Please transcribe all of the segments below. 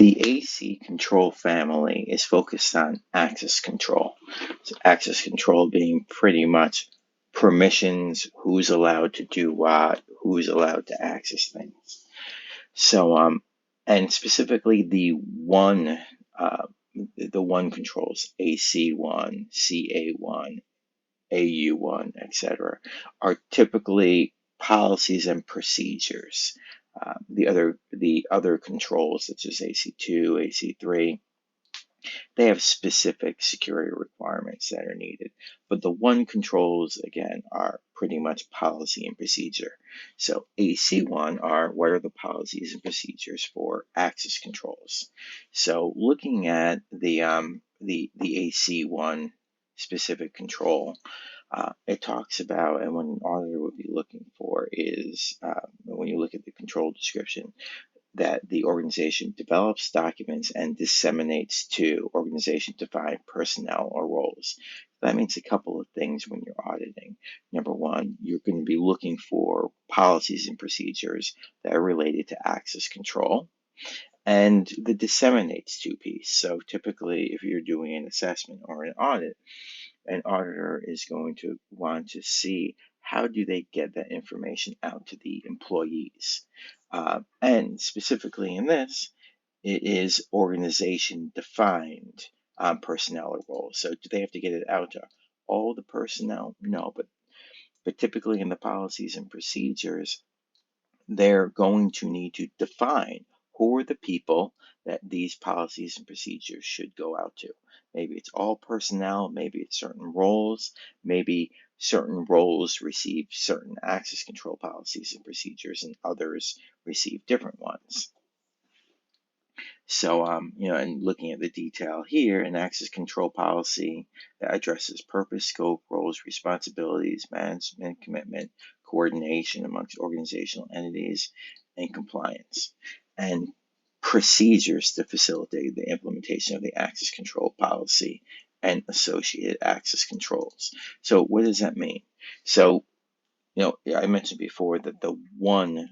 The AC control family is focused on access control. So access control being pretty much permissions, who's allowed to do what, who's allowed to access things. So, and specifically the one controls, AC-1, CA-1, AU-1, etc., are typically policies and procedures. The other controls, such as AC2, AC3, they have specific security requirements that are needed. But the one controls, again, are pretty much policy and procedure. So AC1 are what are the policies and procedures for access controls. So looking at the AC1 specific control, it talks about, and what an auditor would be looking for is, when you look at the control description, that the organization develops documents and disseminates to organization-defined personnel or roles. That means a couple of things when you're auditing. Number one, you're going to be looking for policies and procedures that are related to access control, and the disseminates to piece. So typically, if you're doing an assessment or an audit, an auditor is going to want to see how do they get that information out to the employees. And specifically in this, it is organization defined personnel or roles. So do they have to get it out to all the personnel? No, but typically in the policies and procedures, they're going to need to define who are the people that these policies and procedures should go out to. Maybe it's all personnel, maybe it's certain roles, maybe certain roles receive certain access control policies and procedures and others receive different ones. So, and looking at the detail here, an access control policy that addresses purpose, scope, roles, responsibilities, management, commitment, coordination amongst organizational entities, and compliance, and procedures to facilitate the implementation of the access control policy and associated access controls. So what does that mean? So, I mentioned before that the one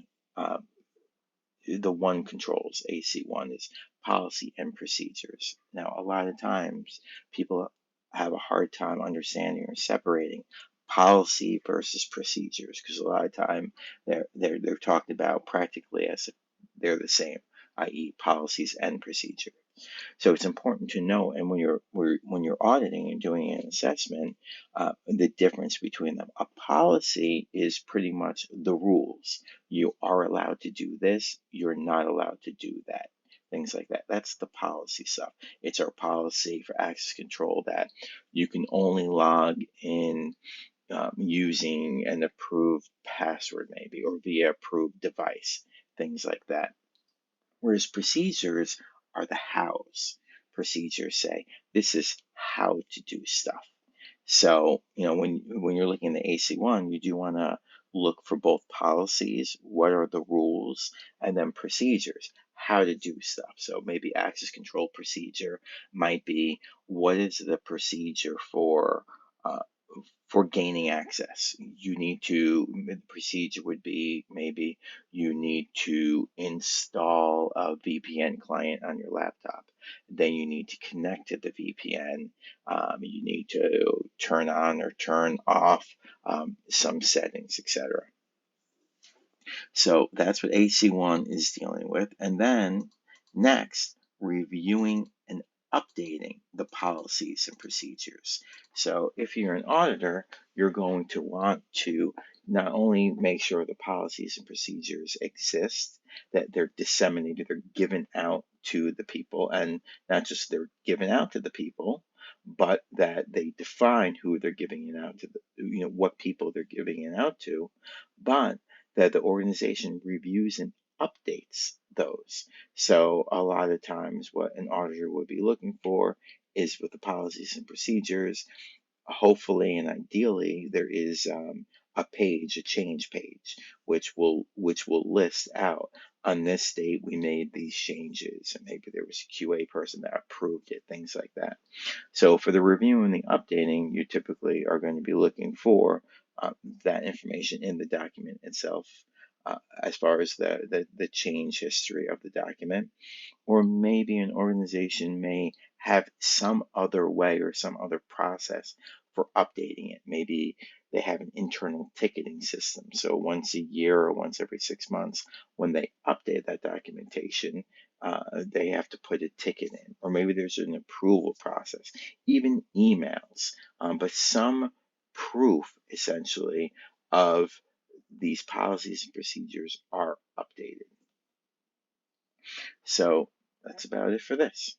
controls, AC1, is policy and procedures. Now, a lot of times people have a hard time understanding or separating policy versus procedures, because a lot of time they're talked about practically as if they're the same, i.e. policies and procedures. So it's important to know, and when you're auditing and doing an assessment, the difference between them. A policy is pretty much the rules. You are allowed to do this. You're not allowed to do that. Things like that. That's the policy stuff. It's our policy for access control that you can only log in using an approved password, maybe, or via approved device. Things like that. Whereas procedures are the hows. Procedures say this is how to do stuff. So, when you're looking at the AC1, you do want to look for both policies, what are the rules, and then procedures, how to do stuff. So maybe access control procedure might be, what is the procedure for gaining access? The procedure would be, maybe you need to install a VPN client on your laptop. Then you need to connect to the VPN. You need to turn on or turn off some settings, etc. So that's what AC1 is dealing with. And then next, reviewing and updating the policies and procedures. So if you're an auditor, you're going to want to not only make sure the policies and procedures exist, that they're disseminated, they're given out to the people, and not just they're given out to the people, but that they define who they're giving it out to, what people they're giving it out to, but that the organization reviews and updates those. So a lot of times what an auditor would be looking for is, with the policies and procedures, hopefully and ideally there is a change page, which will list out, on this date we made these changes, and maybe there was a QA person that approved it, things like that. So for the review and the updating, you typically are going to be looking for that information in the document itself, as far as the change history of the document. Or maybe an organization may have some other way or some other process for updating it. Maybe they have an internal ticketing system. So once a year or once every 6 months, when they update that documentation, they have to put a ticket in. Or maybe there's an approval process, even emails, but some proof essentially of these policies and procedures are updated. So that's about it for this.